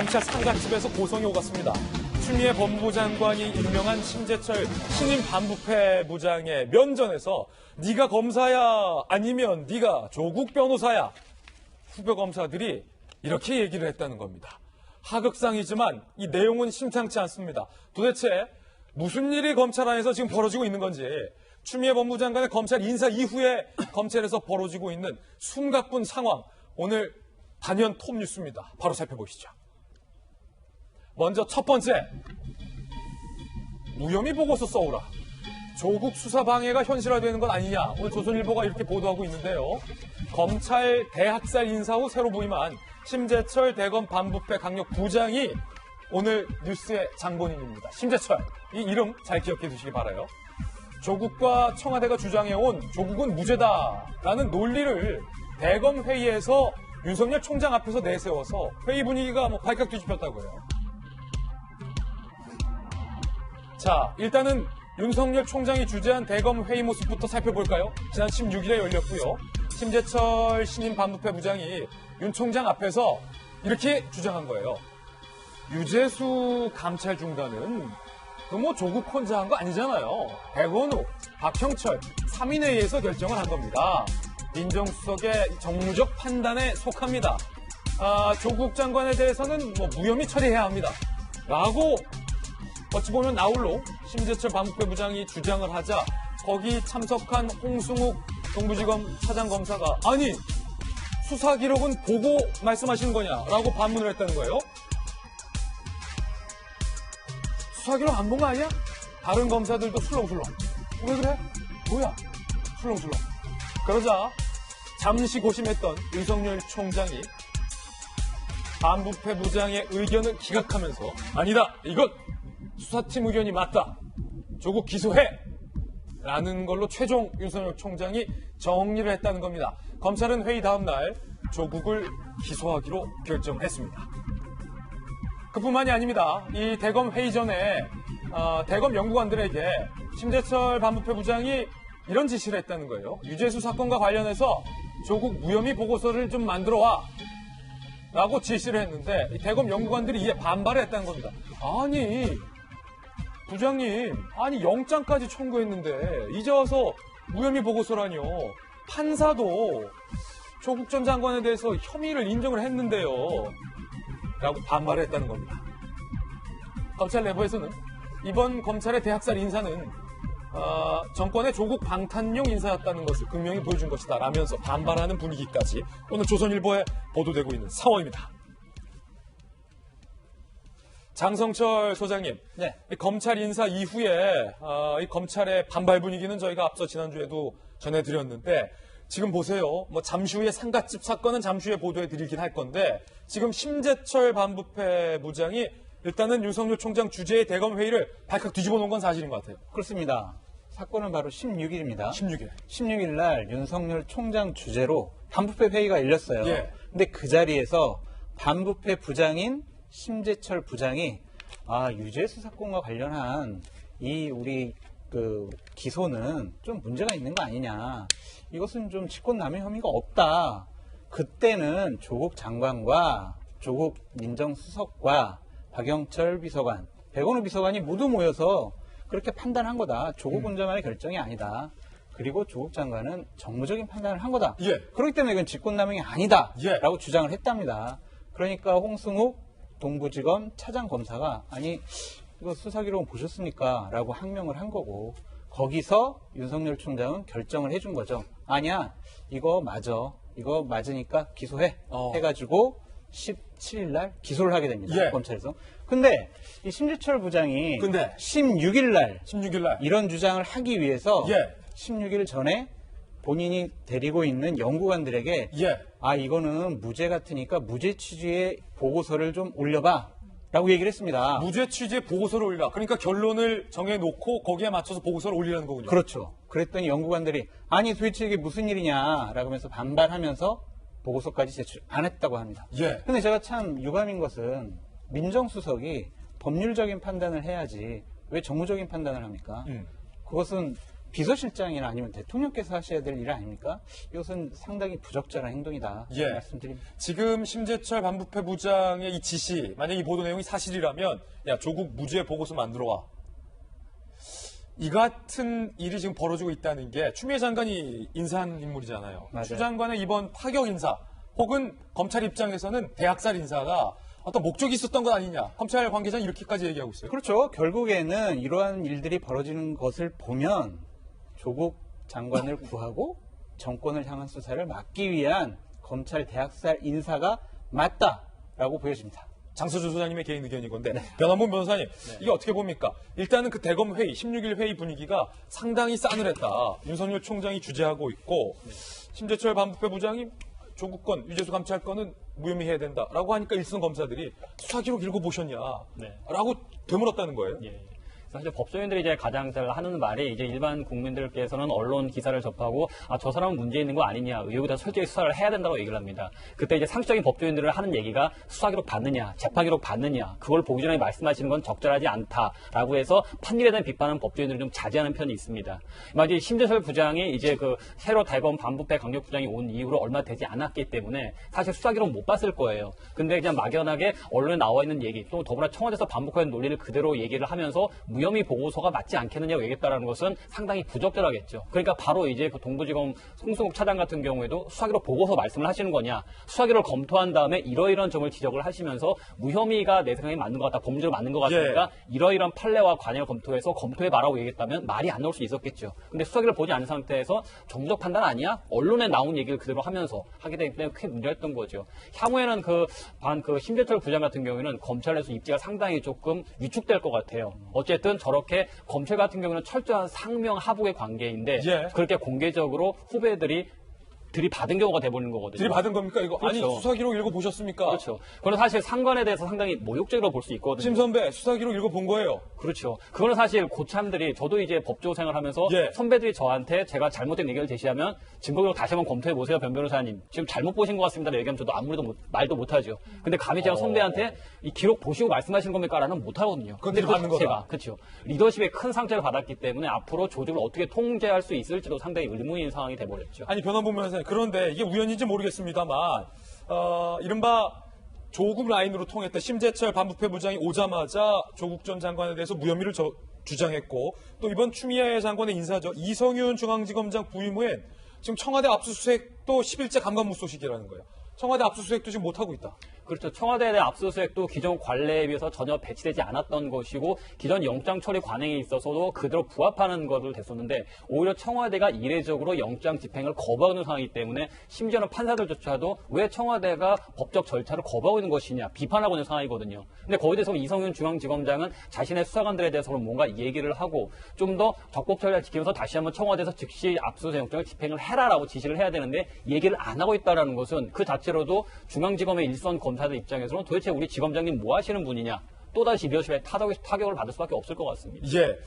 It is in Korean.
검찰 상가집에서 고성이 오갔습니다. 추미애 법무부 장관이 임명한 심재철 신임 반부패 부장의 면전에서 네가 검사야 아니면 네가 조국 변호사야, 후배 검사들이 이렇게 얘기를 했다는 겁니다. 하극상이지만 이 내용은 심상치 않습니다. 도대체 무슨 일이 검찰 안에서 지금 벌어지고 있는 건지, 추미애 법무부 장관의 검찰 인사 이후에 검찰에서 벌어지고 있는 숨가쁜 상황, 오늘 단연 톱뉴스입니다. 바로 살펴보시죠. 먼저 첫 번째, 무혐의 보고서 써오라. 조국 수사 방해가 현실화되는 것 아니냐. 오늘 조선일보가 이렇게 보도하고 있는데요. 검찰 대학살 인사 후 새로 부임한 심재철 대검 반부패 강력 부장이 오늘 뉴스의 장본인입니다. 심재철, 이 이름 잘 기억해 두시기 바라요. 조국과 청와대가 주장해온 조국은 무죄다라는 논리를 대검 회의에서 윤석열 총장 앞에서 내세워서 회의 분위기가 발칵 뒤집혔다고 해요. 자, 일단은 윤석열 총장이 주재한 대검 회의 모습부터 살펴볼까요? 지난 16일에 열렸고요. 심재철 신임 반부패 부장이 윤 총장 앞에서 이렇게 주장한 거예요. 유재수 감찰 중단은 조국 혼자 한 거 아니잖아요. 백원우, 박형철 3인회의에서 결정을 한 겁니다. 민정수석의 정무적 판단에 속합니다. 조국 장관에 대해서는 무혐의 처리해야 합니다. 라고 어찌 보면 나홀로 심재철 반부패 부장이 주장을 하자 거기 참석한 홍승욱 동부지검 차장검사가 아니 수사 기록은 보고 말씀하시는 거냐라고 반문을 했다는 거예요. 수사 기록 안 본 거 아니야? 다른 검사들도 술렁술렁. 왜 그래? 뭐야? 술렁술렁. 그러자 잠시 고심했던 윤석열 총장이 반부패 부장의 의견을 기각하면서 아니다. 이건 수사팀 의견이 맞다. 조국 기소해. 라는 걸로 최종 윤석열 총장이 정리를 했다는 겁니다. 검찰은 회의 다음 날 조국을 기소하기로 결정했습니다. 그뿐만이 아닙니다. 이 대검 회의 전에 대검 연구관들에게 심재철 반부패 부장이 이런 지시를 했다는 거예요. 유재수 사건과 관련해서 조국 무혐의 보고서를 좀 만들어와 라고 지시를 했는데 이 대검 연구관들이 이에 반발을 했다는 겁니다. 아니 부장님, 아니 영장까지 청구했는데 이제 와서 무혐의 보고서라뇨. 판사도 조국 전 장관에 대해서 혐의를 인정을 했는데요. 라고 반발을 했다는 겁니다. 검찰 내부에서는 이번 검찰의 대학살 인사는 정권의 조국 방탄용 인사였다는 것을 분명히 보여준 것이다 라면서 반발하는 분위기까지 오늘 조선일보에 보도되고 있는 상황입니다. 장성철 소장님, 네. 검찰 인사 이후에 이 검찰의 반발 분위기는 저희가 앞서 지난주에도 전해드렸는데 지금 보세요. 잠시 후에 상가집 사건은 잠시 후에 보도해드리긴 할 건데 지금 심재철 반부패 부장이 일단은 윤석열 총장 주재의 대검 회의를 발칵 뒤집어 놓은 건 사실인 것 같아요. 그렇습니다. 사건은 바로 16일입니다. 16일. 16일 날 윤석열 총장 주재로 반부패 회의가 열렸어요. 예. 근데 그 자리에서 반부패 부장인 심재철 부장이 유재수 사건과 관련한 우리 기소는 좀 문제가 있는 거 아니냐. 이것은 좀 직권남용 혐의가 없다. 그때는 조국 장관과 조국 민정수석과 박영철 비서관, 백원우 비서관이 모두 모여서 그렇게 판단한 거다. 조국 혼자만의 결정이 아니다. 그리고 조국 장관은 정무적인 판단을 한 거다. 예. 그렇기 때문에 이건 직권남용이 아니다. 예. 라고 주장을 했답니다. 그러니까 홍승욱 동부지검 차장검사가 아니 이거 수사기록은 보셨습니까? 라고 항명을 한 거고 거기서 윤석열 총장은 결정을 해준 거죠. 아니야 이거 맞아. 이거 맞으니까 기소해. 해가지고 17일 날 기소를 하게 됩니다. 예. 검찰에서. 근데 이 심재철 부장이 16일 날 이런 주장을 하기 위해서 16일 전에 본인이 데리고 있는 연구관들에게 이거는 무죄 같으니까 무죄 취지의 보고서를 좀 올려봐 라고 얘기를 했습니다. 무죄 취지의 보고서를 올리라. 그러니까 결론을 정해놓고 거기에 맞춰서 보고서를 올리라는 거군요. 그렇죠. 그랬더니 연구관들이 아니 도대체 이게 무슨 일이냐 라고 하면서 반발하면서 보고서까지 제출 안 했다고 합니다. 근데 제가 참 유감인 것은 민정수석이 법률적인 판단을 해야지 왜 정무적인 판단을 합니까? 그것은 비서실장이나 아니면 대통령께서 하셔야 될 일 아닙니까? 이것은 상당히 부적절한 행동이다. 예. 말씀드립니다. 지금 심재철 반부패 부장의 이 지시, 만약 이 보도 내용이 사실이라면 야 조국 무죄 보고서 만들어 와. 이 같은 일이 지금 벌어지고 있다는 게 추미애 장관이 인사한 인물이잖아요. 맞아요. 추 장관의 이번 파격 인사 혹은 검찰 입장에서는 대학살 인사가 어떤 목적이 있었던 것 아니냐. 검찰 관계자는 이렇게까지 얘기하고 있어요. 그렇죠. 결국에는 이러한 일들이 벌어지는 것을 보면 조국 장관을 구하고 정권을 향한 수사를 막기 위한 검찰 대학살 인사가 맞다라고 보여집니다. 장서준 소장님의 개인 의견인 건데 변한봉 변호사님 이게 어떻게 봅니까? 일단은 그 대검 회의 16일 회의 분위기가 상당히 싸늘했다. 윤석열 총장이 주재하고 있고 심재철 반부패 부장이 조국 건 유재수 감찰권은 무혐의해야 된다라고 하니까 일선 검사들이 수사 기록 읽어보셨냐라고 네. 되물었다는 거예요. 예. 사실 법조인들이 이제 가장 잘 하는 말이 이제 일반 국민들께서는 언론 기사를 접하고 저 사람은 문제 있는 거 아니냐 의혹이 다 철저히 수사를 해야 된다고 얘기를 합니다. 그때 이제 상식적인 법조인들을 하는 얘기가 수사 기록 받느냐 재판 기록 받느냐 그걸 보기 전에 말씀하시는 건 적절하지 않다라고 해서 판결에 대한 비판은 법조인들이 좀 자제하는 편이 있습니다. 이제 심재철 부장이 이제 그 새로 대검 반부패 강력 부장이 온 이후로 얼마 되지 않았기 때문에 사실 수사 기록 못 봤을 거예요. 근데 그냥 막연하게 언론에 나와 있는 얘기 또 더불어 청와대에서 반복하는 논리를 그대로 얘기를 하면서 무혐의 보고서가 맞지 않겠느냐고 얘기했다는 것은 상당히 부적절하겠죠. 그러니까 바로 이제 그 동부지검 송승욱 차장 같은 경우에도 수사기록 보고서 말씀을 하시는 거냐. 수사기록을 검토한 다음에 이러이러한 점을 지적을 하시면서 무혐의가 내 생각에 맞는 것 같다. 범죄로 맞는 것 같으니까 이러이러한 판례와 관행을 검토해서 검토해봐라고 얘기했다면 말이 안 나올 수 있었겠죠. 근데 수사기록을 보지 않은 상태에서 정적 판단 아니야? 언론에 나온 얘기를 그대로 하면서 하게 되기 때문에 꽤 문제였던 거죠. 향후에는 그 심재철 부장 같은 경우에는 검찰에서 입지가 상당히 조금 위축될 것 같아요. 어쨌든 저렇게 검찰 같은 경우는 철저한 상명하복의 관계인데 그렇게 공개적으로 후배들이 들이받은 경우가 돼버리는 거거든요. 들이받은 겁니까 이거? 그렇죠. 아니 수사 기록 읽어보셨습니까? 그렇죠. 그건 사실 상관에 대해서 상당히 모욕적으로 볼 수 있거든요. 심 선배 수사 기록 읽어본 거예요. 그렇죠. 그거는 사실 고참들이 저도 이제 법조 생활하면서 선배들이 저한테 제가 잘못된 의견을 제시하면 증거기록 다시 한번 검토해 보세요, 변 변호사님. 지금 잘못 보신 것 같습니다라고 얘기하면 저도 아무래도 말도 못하죠. 근데 감히 제가 선배한테 이 기록 보시고 말씀하시는 겁니까라는 못하거든요. 근데 받는 거다. 제가 그렇죠. 리더십에 큰 상처를 받았기 때문에 앞으로 조직을 어떻게 통제할 수 있을지도 상당히 의문인 상황이 돼버렸죠. 아니 변한봉 변호사님 그런데 이게 우연인지 모르겠습니다만 이른바 조국 라인으로 통했던 심재철 반부패 부장이 오자마자 조국 전 장관에 대해서 무혐의를 주장했고 또 이번 추미애 장관의 인사죠. 이성윤 중앙지검장 부임 후엔 지금 청와대 압수수색도 10일째 감감무소식이라는 거예요. 청와대 압수수색도 지금 못하고 있다. 그렇죠. 청와대의 압수수색도 기존 관례에 비해서 전혀 배치되지 않았던 것이고 기존 영장 처리 관행에 있어서도 그대로 부합하는 것을 됐었는데 오히려 청와대가 이례적으로 영장 집행을 거부하는 상황이기 때문에 심지어는 판사들조차도 왜 청와대가 법적 절차를 거부하고 있는 것이냐 비판하고 있는 상황이거든요. 근데 거기에 대해서 이성윤 중앙지검장은 자신의 수사관들에 대해서 뭔가 얘기를 하고 좀 더 적법 처리를 지키면서 다시 한번 청와대에서 즉시 압수수색 영장을 집행을 해라라고 지시를 해야 되는데 얘기를 안 하고 있다는 것은 그 자체로도 중앙지검의 일선 검사들 입장에서는 도대체 우리 지검장님 뭐 하시는 분이냐 또다시 리더십에 타격을 받을 수밖에 없을 것 같습니다. 예.